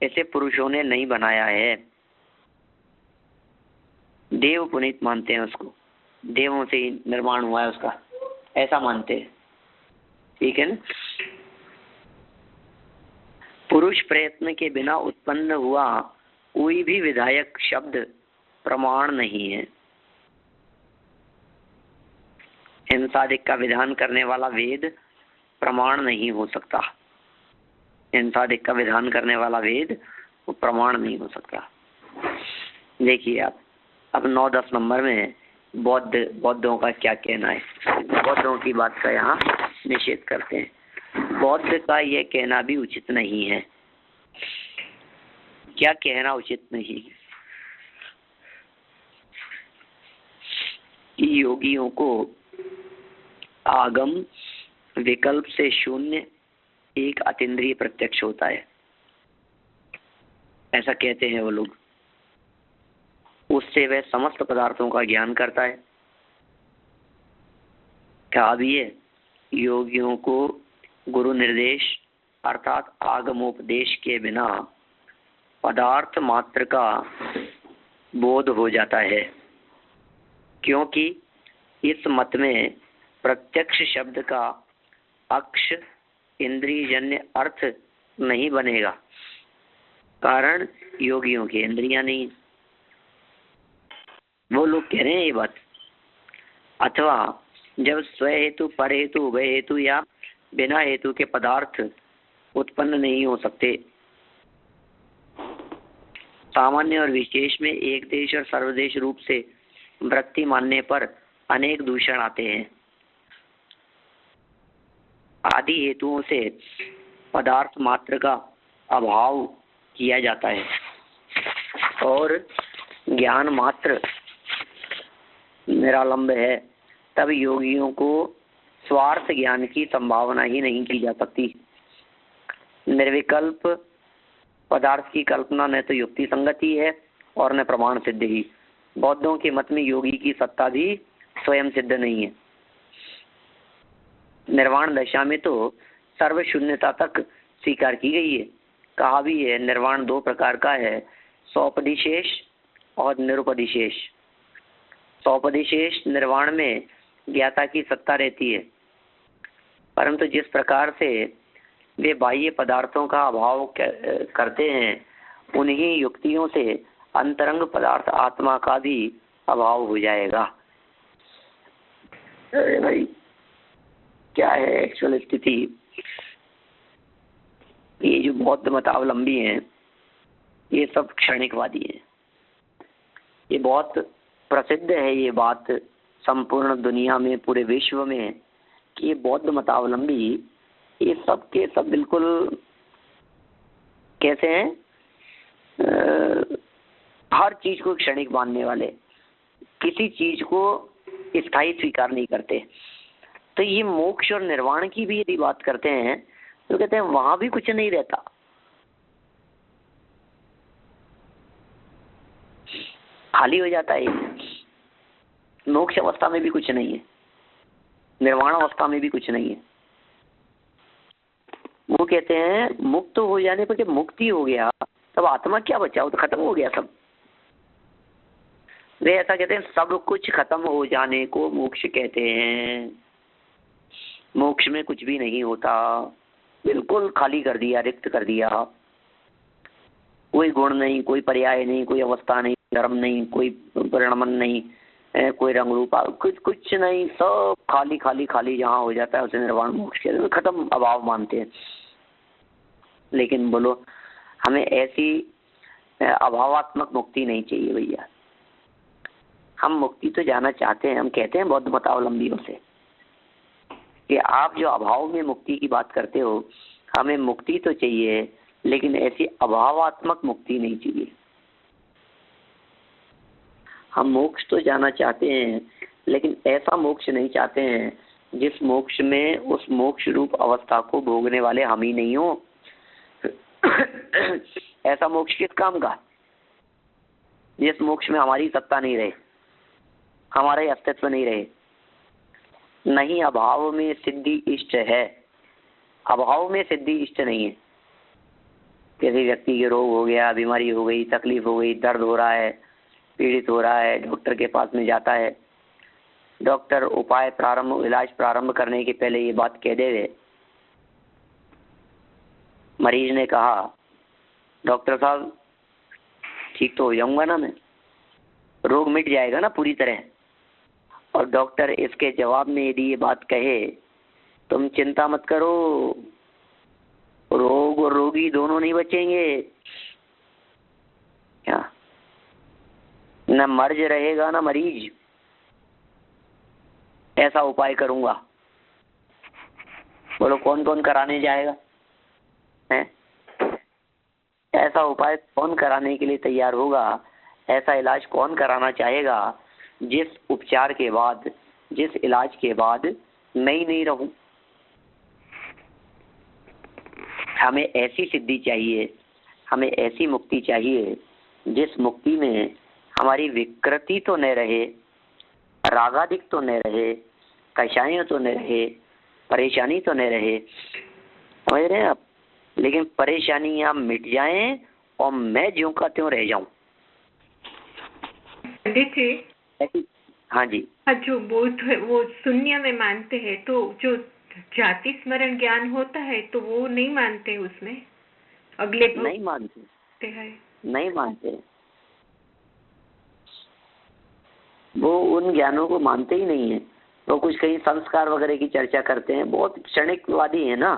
ऐसे पुरुषों ने नहीं बनाया है। देव पुनीत मानते हैं उसको, देवों से ही निर्माण हुआ है उसका, ऐसा मानते हैं। ठीक है ना? पुरुष प्रयत्न के बिना उत्पन्न हुआ कोई भी विधायक शब्द प्रमाण नहीं है। हिंसादिक का विधान करने वाला वेद प्रमाण नहीं हो सकता। इंसादिक का विधान करने वाला वेद वो प्रमाण नहीं हो सकता। देखिए आप अब 9-10 नंबर में बौद्धों का क्या कहना है। बौद्धों की बात का यहाँ निषेध करते हैं। बौद्ध का यह कहना भी उचित नहीं है। क्या कहना उचित नहीं है कि योगियों को आगम विकल्प से शून्य एक अतीन्द्रिय प्रत्यक्ष होता है, ऐसा कहते हैं वो लोग। उससे वह समस्त पदार्थों का ज्ञान करता है। कहा भी है योगियों को गुरु निर्देश अर्थात आगमोपदेश के बिना पदार्थ मात्र का बोध हो जाता है, क्योंकि इस मत में प्रत्यक्ष शब्द का अक्ष इंद्रियजन्य अर्थ नहीं बनेगा, कारण योगियों की इंद्रियां नहीं। वो लोग कह रहे हैं ये बात। अथवा जब स्व हेतु पर हेतु उभय हेतु या बिना हेतु के पदार्थ उत्पन्न नहीं हो सकते, सामान्य और विशेष में एक देश और सर्वदेश रूप से वृत्ति मानने पर अनेक दूषण आते हैं। आदि हेतुओं से पदार्थ मात्र का अभाव किया जाता है और ज्ञान मात्र निरालंब है, तब योगियों को स्वार्थ ज्ञान की संभावना ही नहीं की जा सकती। निर्विकल्प पदार्थ की कल्पना न तो युक्ति संगति है और न प्रमाण सिद्ध ही। बौद्धों के मत में योगी की सत्ता भी स्वयं सिद्ध नहीं है। निर्वाण दशा में तो सर्व शून्यता तक स्वीकार की गई है। कहा भी है निर्वाण 2 प्रकार का है, सौपदिशेष और निरुपदिशेष। सौपदिशेष निर्वाण में ज्ञाता की सत्ता रहती है, परंतु जिस प्रकार से वे बाह्य पदार्थों का अभाव करते हैं, उन्हीं युक्तियों से अंतरंग पदार्थ आत्मा का भी अभाव हो जाएगा। अरे भाई क्या है एक्चुअल स्थिति। ये जो बौद्ध मतावलंबी हैं ये सब क्षणिकवादी हैं। ये बहुत प्रसिद्ध है ये बात संपूर्ण दुनिया में, पूरे विश्व में, कि ये बौद्ध मतावलंबी ये सब के सब बिल्कुल कैसे हैं, हर चीज को क्षणिक मानने वाले, किसी चीज को स्थायी स्वीकार नहीं करते। तो ये मोक्ष और निर्वाण की भी यदि बात करते हैं तो कहते हैं वहां भी कुछ नहीं रहता। खाली हो जाता है। मोक्ष अवस्था में भी कुछ नहीं है, निर्वाण अवस्था में भी कुछ नहीं है। वो कहते हैं मुक्त हो जाने पर जब मुक्ति हो गया तब आत्मा क्या बचा, वो तो खत्म हो गया सब। वे ऐसा कहते हैं सब कुछ खत्म हो जाने को मोक्ष कहते हैं। मोक्ष में कुछ भी नहीं होता, बिल्कुल खाली कर दिया, रिक्त कर दिया। कोई गुण नहीं, कोई पर्याय नहीं, कोई अवस्था नहीं, धर्म नहीं, कोई परिणमन नहीं, कोई रंग रूपा, कुछ नहीं, सब खाली खाली खाली जहाँ हो जाता है उसे निर्वाण मोक्ष कहते हैं। खत्म अभाव मानते हैं। लेकिन बोलो हमें ऐसी अभावात्मक मुक्ति नहीं चाहिए भैया। हम मुक्ति तो जाना चाहते हैं। हम कहते हैं बौद्ध मतावलंबियों से कि आप जो अभाव में मुक्ति की बात करते हो, हमें मुक्ति तो चाहिए लेकिन ऐसी अभावात्मक मुक्ति नहीं चाहिए। हम मोक्ष तो जाना चाहते हैं लेकिन ऐसा मोक्ष नहीं चाहते हैं जिस मोक्ष में उस मोक्ष रूप अवस्था को भोगने वाले हम ही नहीं हो। ऐसा मोक्ष किस काम का, जिस मोक्ष में हमारी सत्ता नहीं रहे, हमारे अस्तित्व नहीं रहे। नहीं अभाव में सिद्धि इष्ट है, अभाव में सिद्धि इष्ट नहीं है। किसी व्यक्ति के रोग हो गया, बीमारी हो गई, तकलीफ हो गई, दर्द हो रहा है, पीड़ित हो रहा है, डॉक्टर के पास में जाता है। डॉक्टर उपाय प्रारंभ, इलाज प्रारंभ करने के पहले ये बात कह दे। मरीज ने कहा डॉक्टर साहब ठीक तो हो जाऊंगा ना, मैं रोग मिट जाएगा ना पूरी तरह। और डॉक्टर इसके जवाब में यदि ये बात कहे तुम चिंता मत करो, रोग और रोगी दोनों नहीं बचेंगे क्या? न मर्ज रहेगा ना मरीज। ऐसा उपाय करूंगा, बोलो कौन कौन कराने जाएगा? है ऐसा उपाय कौन कराने के लिए तैयार होगा? ऐसा इलाज कौन कराना चाहेगा जिस उपचार के बाद, जिस इलाज के बाद मैं ही नहीं रहूं? हमें ऐसी सिद्धि चाहिए, हमें ऐसी मुक्ति चाहिए जिस मुक्ति में हमारी विकृति तो न रहे, रागादिक तो न रहे, कषाय तो न रहे, परेशानी तो न रहे। समझ रहे हैं आप? लेकिन परेशानियां मिट जाएं और मैं ज्यों का त्यों रह जाऊं। पंडित जी, हाँ जी, जो वो शून्य में मानते हैं, तो जो जाति स्मरण ज्ञान होता है तो वो नहीं मानते, उसमें अगले नहीं मानते हैं, नहीं मानते, वो उन ज्ञानों को मानते ही नहीं है। वो कुछ कहीं संस्कार वगैरह की चर्चा करते हैं, बहुत क्षणिकवादी है ना,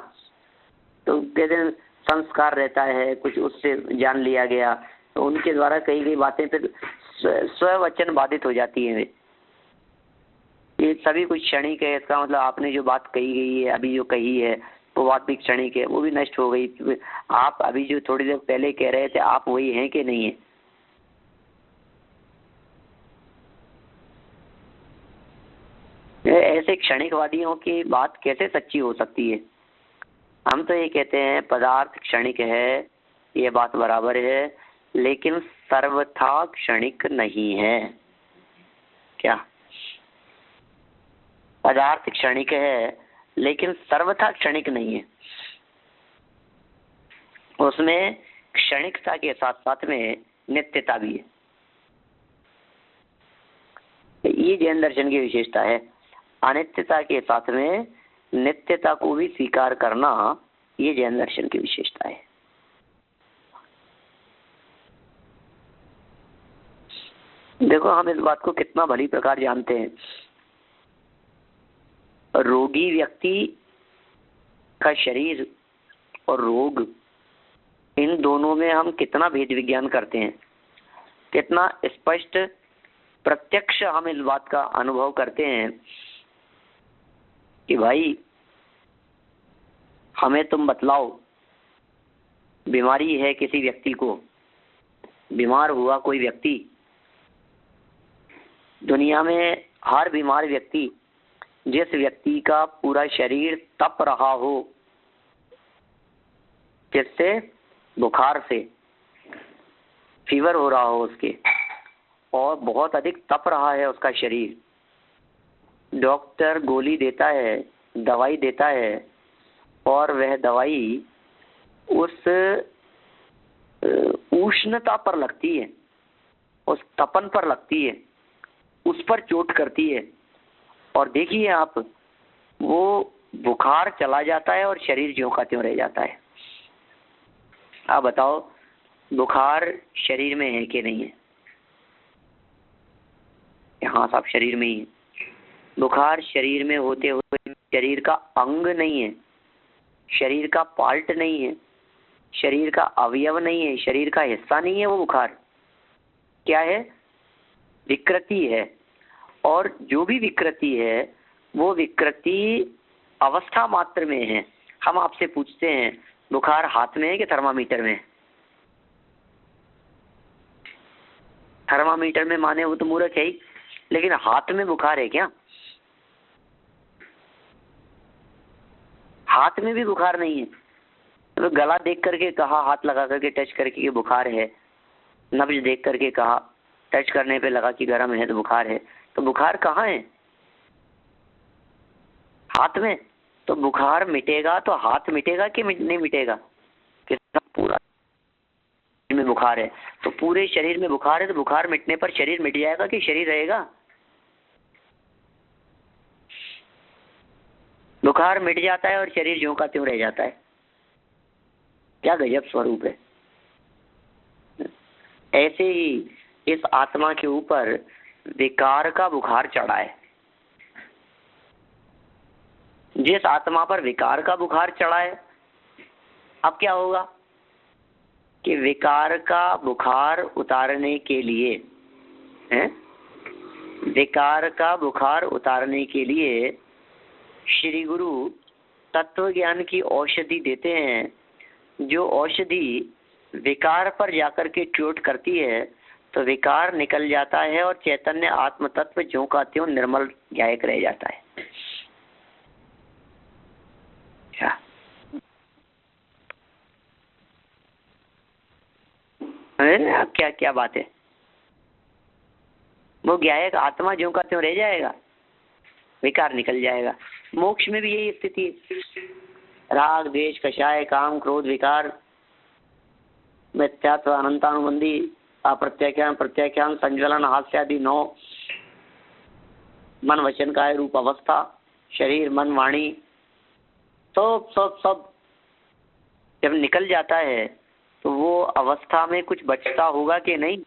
तो कहते हैं संस्कार रहता है, कुछ उससे जान लिया गया, तो उनके द्वारा कही गई बातें फिर स्ववचन बाधित हो जाती है। ये सभी कुछ क्षणिक है। इसका मतलब आपने जो बात कही गई है, अभी जो कही है, वो बात भी क्षणिक है, वो भी नष्ट हो गई। आप अभी जो थोड़ी देर पहले कह रहे थे, आप वही हैं कि नहीं है? ऐसे क्षणिकवादियों की बात कैसे सच्ची हो सकती है? हम तो ये कहते हैं पदार्थ क्षणिक है, ये बात बराबर है, लेकिन सर्वथा क्षणिक नहीं है। क्या? पदार्थ क्षणिक है लेकिन सर्वथा क्षणिक नहीं है। उसमें क्षणिकता के साथ साथ में नित्यता भी है। ये जैन दर्शन की विशेषता है। अनित्यता के साथ में नित्यता को भी स्वीकार करना, ये जैन दर्शन की विशेषता है। देखो हम इस बात को कितना भली प्रकार जानते हैं। रोगी व्यक्ति का शरीर और रोग, इन दोनों में हम कितना भेद विज्ञान करते हैं, कितना स्पष्ट प्रत्यक्ष हम इस बात का अनुभव करते हैं कि भाई हमें तुम बतलाओ, बीमारी है किसी व्यक्ति को, बीमार हुआ कोई व्यक्ति, दुनिया में हर बीमार व्यक्ति, जिस व्यक्ति का पूरा शरीर तप रहा हो, जिससे बुखार से फीवर हो रहा हो उसके, और बहुत अधिक तप रहा है उसका शरीर, डॉक्टर गोली देता है, दवाई देता है, और वह दवाई उस उष्णता पर लगती है, उस तपन पर लगती है, उस पर चोट करती है, और देखिए आप, वो बुखार चला जाता है और शरीर ज्यों का त्यों रह जाता है। आप बताओ, बुखार शरीर में है कि नहीं है? हाँ साहब, शरीर में ही है। बुखार शरीर में होते हुए शरीर का अंग नहीं है, शरीर का पार्ट नहीं है, शरीर का अवयव नहीं है, शरीर का हिस्सा नहीं है। वो बुखार क्या है? विकृति है। और जो भी विकृति है, वो विकृति अवस्था मात्र में है। हम आपसे पूछते हैं, बुखार हाथ में है कि थर्मामीटर में? थर्मामीटर में माने वो तो मूर्ख है ही, लेकिन हाथ में बुखार है क्या? हाथ में भी बुखार नहीं है। तो गला देख करके कहा, हाथ लगा करके टच करके कि बुखार है, नब्ज देख करके कहा, टच करने पे लगा कि गर्म है तो बुखार है। तो बुखार कहाँ है? हाथ में। तो बुखार मिटेगा तो हाथ मिटेगा कि नहीं मिटेगा? कितना पूरा में बुखार है तो पूरे शरीर में बुखार है, तो बुखार मिटने पर शरीर मिट जाएगा कि शरीर रहेगा? बुखार मिट जाता है और शरीर ज्यों का त्यों रह जाता है। क्या गजब स्वरूप है। ऐसे ही इस आत्मा के ऊपर विकार का बुखार चढ़ा है। जिस आत्मा पर विकार का बुखार चढ़ा है, अब क्या होगा कि विकार का बुखार उतारने के लिए विकार का बुखार उतारने के लिए श्री गुरु तत्व ज्ञान की औषधि देते हैं, जो औषधि विकार पर जाकर के चोट करती है तो विकार निकल जाता है और चैतन्य आत्म तत्व ज्यों का त्यों निर्मल गायक रह जाता है। अब क्या क्या बात है, वो गायक आत्मा ज्यों का त्यों रह जाएगा, विकार निकल जाएगा। मोक्ष में भी यही स्थिति है। राग द्वेष कषाय काम क्रोध विकार मिथ्यात्व अनंतानुबंधी अप्रत्याख्यान प्रत्याख्यान संज्वलन हास्यादि 9 मन वचन काय रूप अवस्था शरीर मन वाणी सब जब निकल जाता है तो वो अवस्था में कुछ बचता होगा कि नहीं?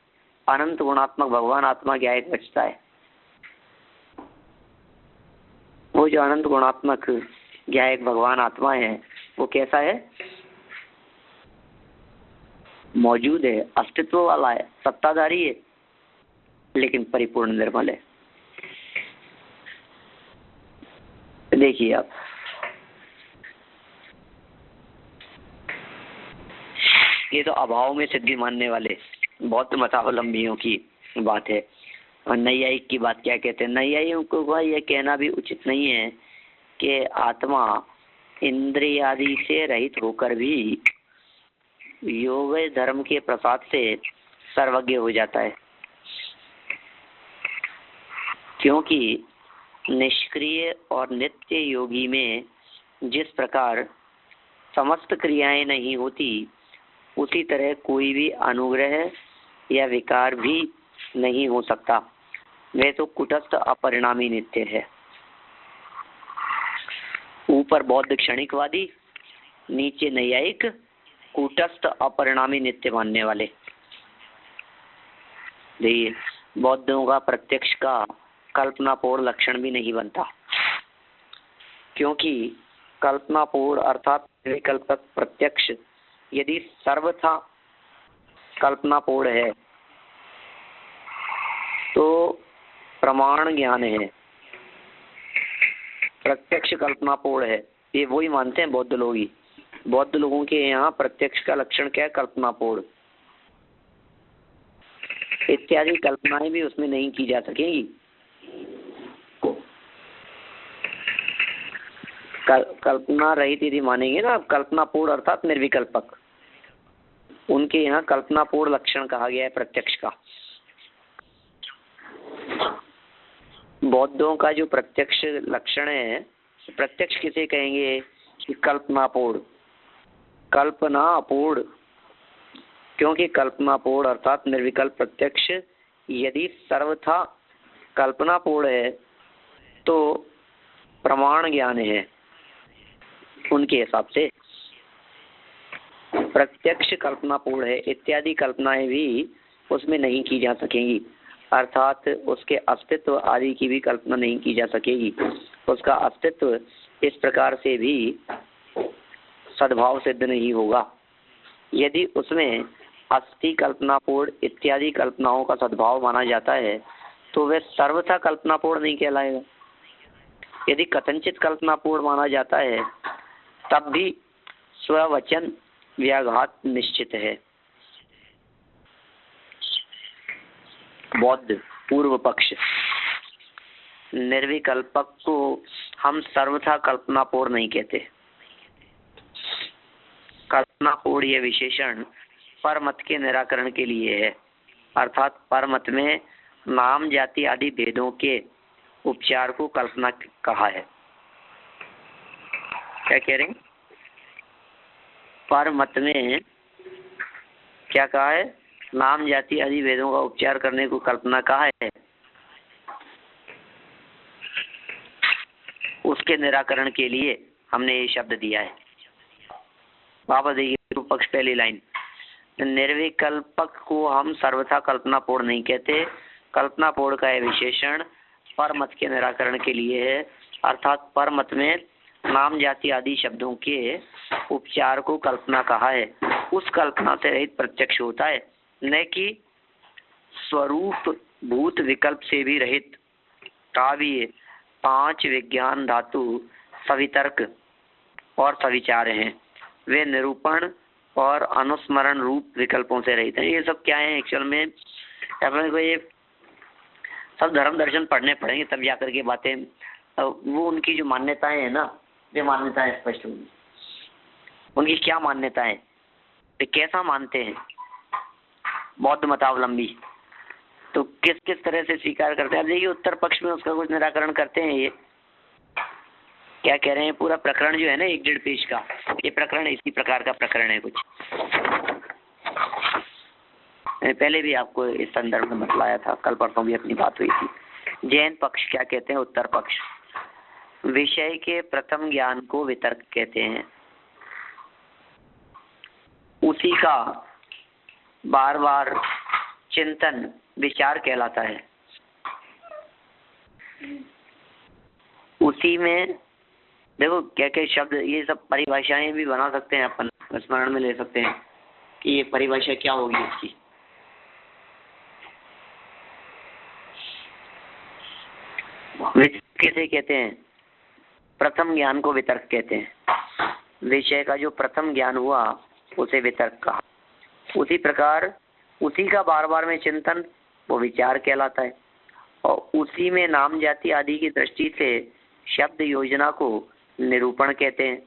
अनंत गुणात्मक भगवान आत्मा ज्ञायक बचता है। वो जो अनंत गुणात्मक ज्ञायक भगवान आत्मा है वो कैसा है? मौजूद है, अस्तित्व वाला है, सत्ताधारी है, लेकिन परिपूर्ण निर्मल है। देखिए आप, ये तो अभाव में सिद्धि मानने वाले बौद्ध मतावलंबियों की बात है। और नैयायिक की बात क्या कहते हैं? नैयायिकों को यह कहना भी उचित नहीं है कि आत्मा इंद्रियादि से रहित होकर भी योग धर्म के प्रसाद से सर्वज्ञ हो जाता है, क्योंकि निष्क्रिय और नित्य योगी में जिस प्रकार समस्त क्रियाएं नहीं होती, उसी तरह कोई भी अनुग्रह या विकार भी नहीं हो सकता। वह तो कुटस्थ अपरिणामी नित्य है। ऊपर बौद्ध क्षणिकवादी, नीचे नैयायिक कूटस्थ अपरिणामी नित्य मानने वाले। देखिए, बौद्धों का प्रत्यक्ष का कल्पनापूर्ण लक्षण भी नहीं बनता, क्योंकि कल्पनापूर्ण अर्थात विकल्पक प्रत्यक्ष यदि सर्वथा कल्पनापूर्ण है तो प्रमाण ज्ञान है, प्रत्यक्ष कल्पनापूर्ण है। ये वही मानते हैं बौद्ध लोग ही। बौद्ध लोगों के यहाँ प्रत्यक्ष का लक्षण क्या है? कल्पनापूर्ण। इत्यादि कल्पनाएं भी उसमें नहीं की जा सकेगी। कल्पना रहित यदि मानेंगे ना, कल्पनापूर्ण अर्थात निर्विकल्पक, उनके यहाँ कल्पनापूर्ण लक्षण कहा गया है प्रत्यक्ष का। बौद्धों का जो प्रत्यक्ष लक्षण है, प्रत्यक्ष किसे कहेंगे? कि कल्पनापूर्ण, कल्पनापूर्ण, क्योंकि कल्पनापूर्ण अर्थात निर्विकल्प प्रत्यक्ष यदि सर्वथा कल्पनापूर्ण है तो प्रमाण ज्ञान है। उनके हिसाब से प्रत्यक्ष कल्पनापूर्ण है, इत्यादि कल्पनाएं भी उसमें नहीं की जा सकेंगी, अर्थात उसके अस्तित्व आदि की भी कल्पना नहीं की जा सकेगी। उसका अस्तित्व इस प्रकार से भी सद्भाव सिद्ध नहीं होगा। यदि उसमें अस्थि कल्पनापूर्ण इत्यादि कल्पनाओं का सद्भाव माना जाता है तो वह सर्वथा कल्पनापूर्ण नहीं कहलाएगा। यदि कथनचित कल्पनापूर्ण माना जाता है तब भी स्ववचन व्याघात निश्चित है। बौद्ध पूर्व पक्ष, निर्विकल्पक को हम सर्वथा कल्पनापूर्ण नहीं कहते। कल्पनापूर्ण यह विशेषण परमत के निराकरण के लिए है, अर्थात परमत में नाम जाति आदि भेदों के उपचार को कल्पना कहा है। क्या कह रहे हैं? परमत में क्या कहा है? नाम जाति आदि भेदों का उपचार करने को कल्पना कहा है। उसके निराकरण के लिए हमने ये शब्द दिया है। वापस देखिए पक्ष, पहली लाइन, निर्विकल्पक को हम सर्वथा कल्पनापूर्ण नहीं कहते। कल्पनापूर्ण का यह विशेषण परमत के निराकरण के लिए है, अर्थात परमत में नाम जाति आदि शब्दों के उपचार को कल्पना कहा है, उस कल्पना से रहित प्रत्यक्ष होता है, न कि स्वरूप भूत विकल्प से भी रहित। काव्य 5 विज्ञान धातु सवितर्क और सविचार हैं, वे निरूपण और अनुस्मरण रूप विकल्पों से रहित हैं। ये सब क्या है एक्चुअल में, अपने को ये सब धर्म दर्शन पढ़ने पड़ेंगे तब जाकर के बातें, वो उनकी जो मान्यताएं है ना, वे मान्यताएं स्पष्ट होंगी। उनकी क्या मान्यता है, वे कैसा मानते हैं बौद्ध मतावलंबी, तो किस किस तरह से स्वीकार करते हैं। अब देखिए उत्तर पक्ष में उसका कुछ निराकरण करते हैं। ये क्या कह रहे हैं, पूरा प्रकरण जो है ना 1-1.5 पेज का, ये प्रकरण इसी प्रकार का प्रकरण है कुछ। मैंने पहले भी आपको इस संदर्भ में बतलाया था, कल परसों भी अपनी बात हुई थी। जैन पक्ष क्या कहते हैं, उत्तर पक्ष, विषय के प्रथम ज्ञान को वितर्क कहते हैं, उसी का बार बार चिंतन विचार कहलाता है। उसी में देखो क्या क्या शब्द, ये सब परिभाषाएं भी बना सकते हैं, अपन स्मरण में ले सकते हैं कि ये परिभाषा क्या होगी इसकी। किसे कहते हैं, प्रथम ज्ञान को वितर्क कहते हैं। विषय का जो प्रथम ज्ञान हुआ उसे वितर्क कहा। उसी प्रकार उसी का बार बार में चिंतन वो विचार कहलाता है, और उसी में नाम जाति आदि की दृष्टि से शब्द योजना को निरूपण कहते हैं।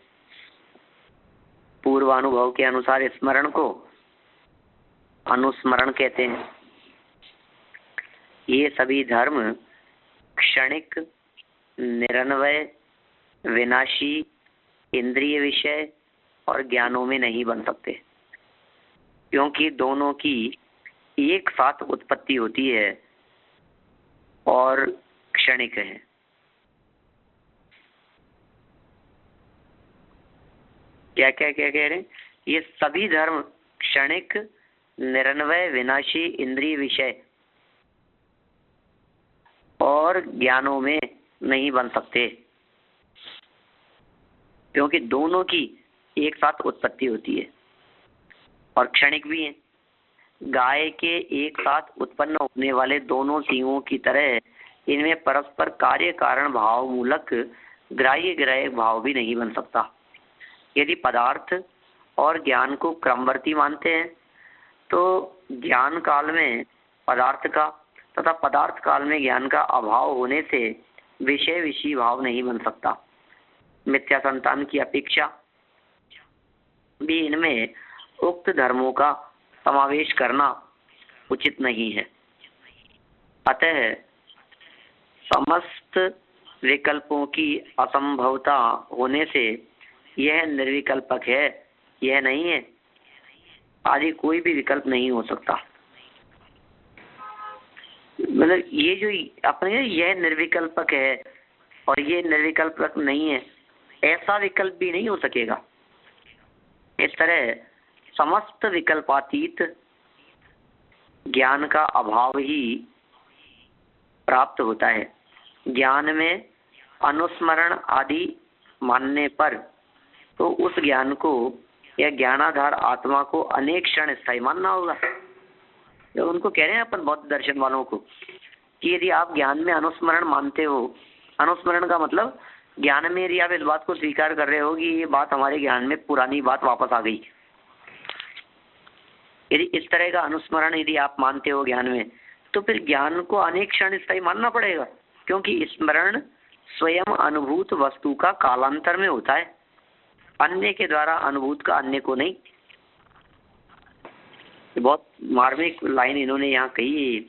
पूर्वानुभव के अनुसार स्मरण को अनुस्मरण कहते हैं। ये सभी धर्म क्षणिक, निरन्वय, विनाशी, इंद्रिय विषय और ज्ञानों में नहीं बन सकते, क्योंकि दोनों की एक साथ उत्पत्ति होती है और क्षणिक है। क्या क्या क्या कह रहे हैं, ये सभी धर्म क्षणिक, निरन्वय, विनाशी, इंद्रिय विषय और ज्ञानों में नहीं बन सकते, क्योंकि दोनों की एक साथ उत्पत्ति होती है और क्षणिक भी है। गाय के एक साथ उत्पन्न होने वाले दोनों सींगों की तरह इनमें परस्पर कार्य कारण भाव मूलक ग्राह्य ग्रह भाव भी नहीं बन सकता। यदि पदार्थ और ज्ञान को क्रमवर्ती मानते हैं तो ज्ञान काल में पदार्थ का तथा पदार्थ काल में ज्ञान का अभाव होने से विषय विषय भाव नहीं बन सकता। मिथ्या संतान की अपेक्षा भी इनमें उक्त धर्मों का समावेश करना उचित नहीं है। अतः समस्त विकल्पों की असंभवता होने से यह निर्विकल्पक है, यह नहीं है, आदि कोई भी विकल्प नहीं हो सकता। मतलब ये जो अपने यह निर्विकल्पक है और ये निर्विकल्पक नहीं है, ऐसा विकल्प भी नहीं हो सकेगा। इस तरह समस्त विकल्पातीत ज्ञान का अभाव ही प्राप्त होता है। ज्ञान में अनुस्मरण आदि मानने पर तो उस ज्ञान को या ज्ञानाधार आत्मा को अनेक क्षण स्थायी मानना होगा। तो उनको कह रहे हैं अपन बौद्ध दर्शन वालों को कि यदि आप ज्ञान में अनुस्मरण मानते हो, अनुस्मरण का मतलब ज्ञान में यदि आप इस बात को स्वीकार कर रहे हो कि ये बात हमारे ज्ञान में पुरानी बात वापस आ गई, यदि इस तरह का अनुस्मरण यदि आप मानते हो ज्ञान में, तो फिर ज्ञान को अनेक क्षण स्थायी मानना पड़ेगा, क्योंकि स्मरण स्वयं अनुभूत वस्तु का कालांतर में होता है, अन्य के द्वारा अनुभूत का अन्य को नहीं। बहुत मार्मिक लाइन इन्होंने यहाँ कही,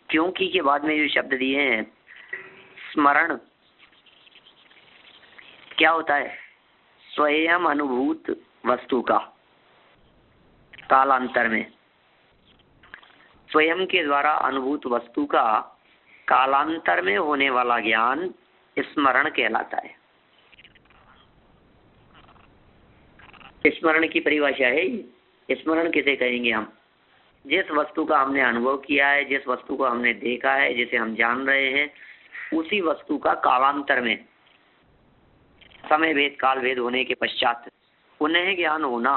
क्योंकि के बाद में जो शब्द दिए हैं, स्मरण क्या होता है, स्वयं अनुभूत वस्तु का कालांतर में, स्वयं के द्वारा अनुभूत वस्तु का कालांतर में होने वाला ज्ञान स्मरण कहलाता है। स्मरण की परिभाषा है, स्मरण किसे कहेंगे हम, जिस वस्तु का हमने अनुभव किया है, जिस वस्तु को हमने देखा है, जिसे हम जान रहे हैं, उसी वस्तु का कालांतर में समय भेद काल भेद होने के पश्चात पुनः ज्ञान होना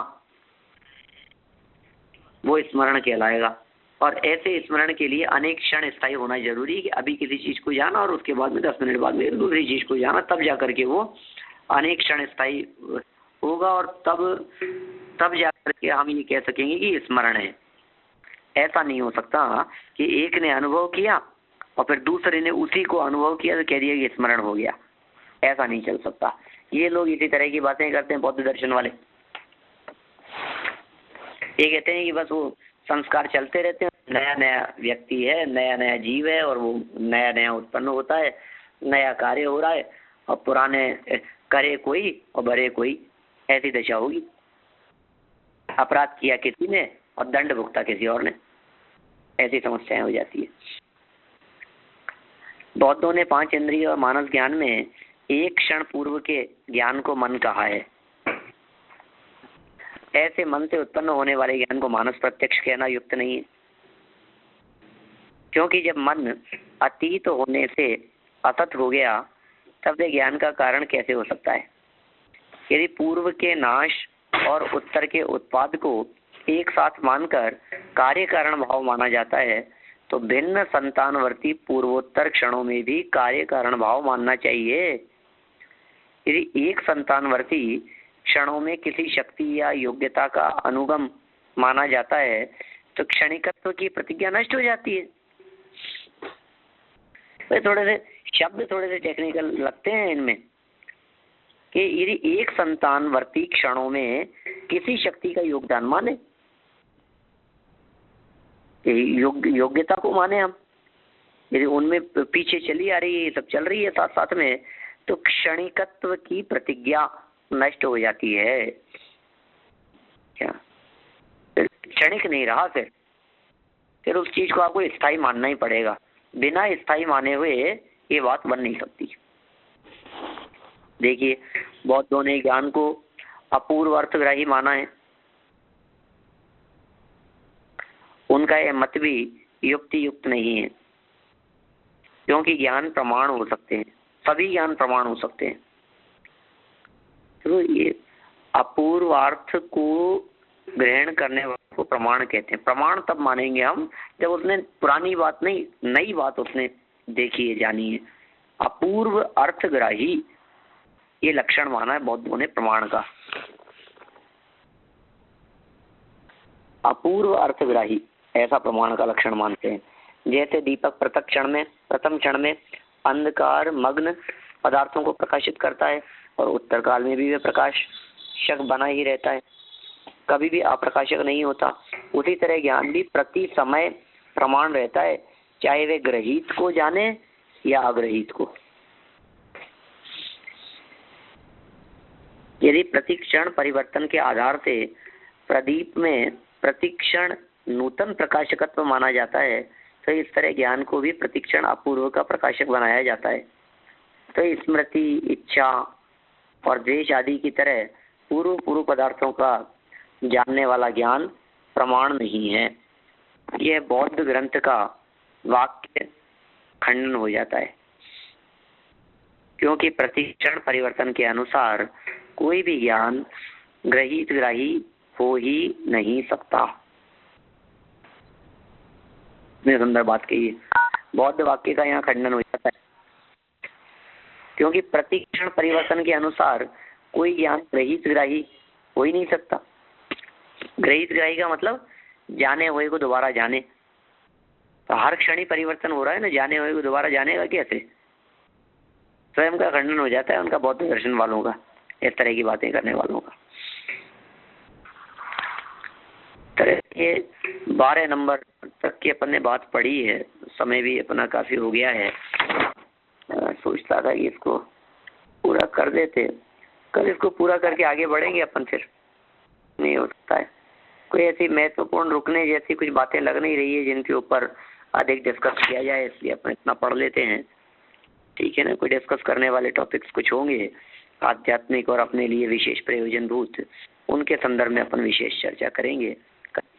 वो स्मरण कहलाएगा। और ऐसे स्मरण के लिए अनेक क्षण स्थायी होना जरूरी है कि अभी किसी चीज को जाना और उसके बाद में 10 मिनट बाद में दूसरी चीज को जाना, तब जाकर के वो अनेक क्षण स्थायी होगा और तब जाकर के हम ये कह सकेंगे कि स्मरण है। ऐसा नहीं हो सकता कि एक ने अनुभव किया और फिर दूसरे ने उसी को अनुभव किया तो कह दिया कि स्मरण हो गया। ऐसा नहीं चल सकता। ये लोग इसी तरह की बातें करते हैं बौद्ध दर्शन वाले। ये कहते हैं कि बस वो संस्कार चलते रहते हैं, नया नया व्यक्ति है, नया नया जीव है और वो नया नया उत्पन्न होता है, नया कार्य हो रहा है और पुराने करे कोई और भरे कोई, ऐसी दशा होगी। अपराध किया किसी ने और दंड भुगता किसी और ने, ऐसी समस्याएं हो जाती है। बौद्धों ने 5 इंद्रिय और मानस ज्ञान में एक क्षण पूर्व के ज्ञान को मन कहा है। ऐसे मन से उत्पन्न होने वाले ज्ञान को मानस प्रत्यक्ष कहना युक्त नहीं है, क्योंकि जब मन अतीत होने से असत हो गया तब वे ज्ञान का कारण कैसे हो सकता है। यदि पूर्व के नाश और उत्तर के उत्पाद को एक साथ मानकर कार्य कारण भाव माना जाता है तो भिन्न संतानवर्ती पूर्वोत्तर क्षणों में भी कार्य कारण भाव मानना चाहिए। यदि एक संतानवर्ती क्षणों में किसी शक्ति या योग्यता का अनुगम माना जाता है तो क्षणिकत्व की प्रतिज्ञा नष्ट हो जाती है। तो थोड़े से शब्द थोड़े से टेक्निकल लगते हैं इनमें कि यदि एक संतानवर्ती क्षणों में किसी शक्ति का योगदान माने, योग्यता को माने हम, यदि उनमें पीछे चली आ रही है, ये सब चल रही है साथ साथ में, तो क्षणिकत्व की प्रतिज्ञा नष्ट हो जाती है। क्या क्षणिक नहीं रहा, फिर उस चीज को आपको स्थायी मानना ही पड़ेगा। बिना स्थायी माने हुए ये बात बन नहीं सकती। देखिए, बौद्धों ने ज्ञान को अपूर्व अर्थग्राही माना है। उनका यह मत भी युक्ति युक्त नहीं है, क्योंकि ज्ञान प्रमाण हो सकते हैं, सभी ज्ञान प्रमाण हो सकते हैं। तो ये अपूर्व अर्थ को ग्रहण करने वाले को प्रमाण कहते हैं। प्रमाण तब मानेंगे हम जब उसने पुरानी बात नहीं, नई बात उसने देखी है, जानी है। अपूर्व अर्थग्राही ये लक्षण माना है बौद्धों ने प्रमाण का। अपूर्व अर्थग्राही ऐसा प्रमाण का लक्षण मानते हैं। जैसे दीपक प्रथम क्षण में अंधकार मग्न पदार्थों को प्रकाशित करता है और उत्तर काल में भी वह प्रकाशक बना ही रहता है, कभी भी अप्रकाशक नहीं होता। उसी तरह ज्ञान भी प्रति समय प्रमाण रहता है, चाहे वे ग्रहित को जाने या अग्रहित को। यदि प्रतिक्षण परिवर्तन के आधार से प्रदीप में प्रतिक्षण नूतन प्रकाशकत्व माना जाता है तो इस तरह ज्ञान को भी प्रतिक्षण अपूर्व का प्रकाशक बनाया जाता है। तो स्मृति, इच्छा और द्वेष आदि की तरह पूर्व पदार्थों का जानने वाला ज्ञान प्रमाण नहीं है। यह बौद्ध ग्रंथ का वाक्य खंडन हो जाता है, क्योंकि प्रतिक्षण परिवर्तन के अनुसार कोई भी ज्ञान ग्राही हो ही नहीं सकता। सुंदर बात कही है। बौद्ध वाक्य का यहाँ खंडन हो जाता है, क्योंकि प्रतिक्षण परिवर्तन के अनुसार कोई ज्ञान ग्राही हो ही नहीं सकता। ग्राही का मतलब जाने हुए को दोबारा जाने। तो हर क्षण ही परिवर्तन हो रहा है ना, जाने हुए को दोबारा जानेगा कैसे? स्वयं का खंडन हो जाता है उनका, बौद्ध दर्शन वालों का, इस तरह की बातें करने वालों का। ये 12 नंबर तक की अपन ने बात पढ़ी है, समय भी अपना काफी हो गया है। सोचता था कि इसको पूरा कर देते, कल इसको पूरा करके आगे बढ़ेंगे अपन, फिर नहीं हो सकता है। कोई ऐसी महत्वपूर्ण रुकने जैसी कुछ बातें लग नहीं रही है जिनके ऊपर अधिक डिस्कस किया जाए, इसलिए अपन इतना पढ़ लेते हैं, ठीक है ना। कोई डिस्कस करने वाले टॉपिक्स कुछ होंगे आध्यात्मिक और अपने लिए विशेष प्रयोजनभूत, उनके संदर्भ में अपन विशेष चर्चा करेंगे।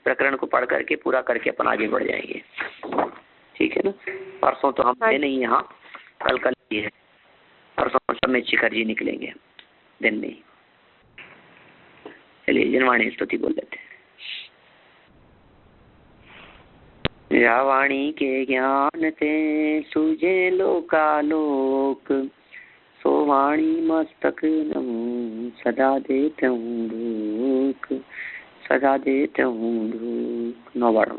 प्रकरण को पढ़ करके पूरा करके अपन आगे बढ़ जाएंगे, ठीक है ना। परसों तो हम थे नहीं यहाँ, कल ही है। परसों सब में शिखर जी निकलेंगे दिन में। चलिए जनवाणी स्तुति बोल लेते हैं। या वाणी के ज्ञान ते सूझे लोकालोक, सो वाणी मस्तक नमो सदा देते हूँ धूक, सदा देते हूँ धूक। 9 बार।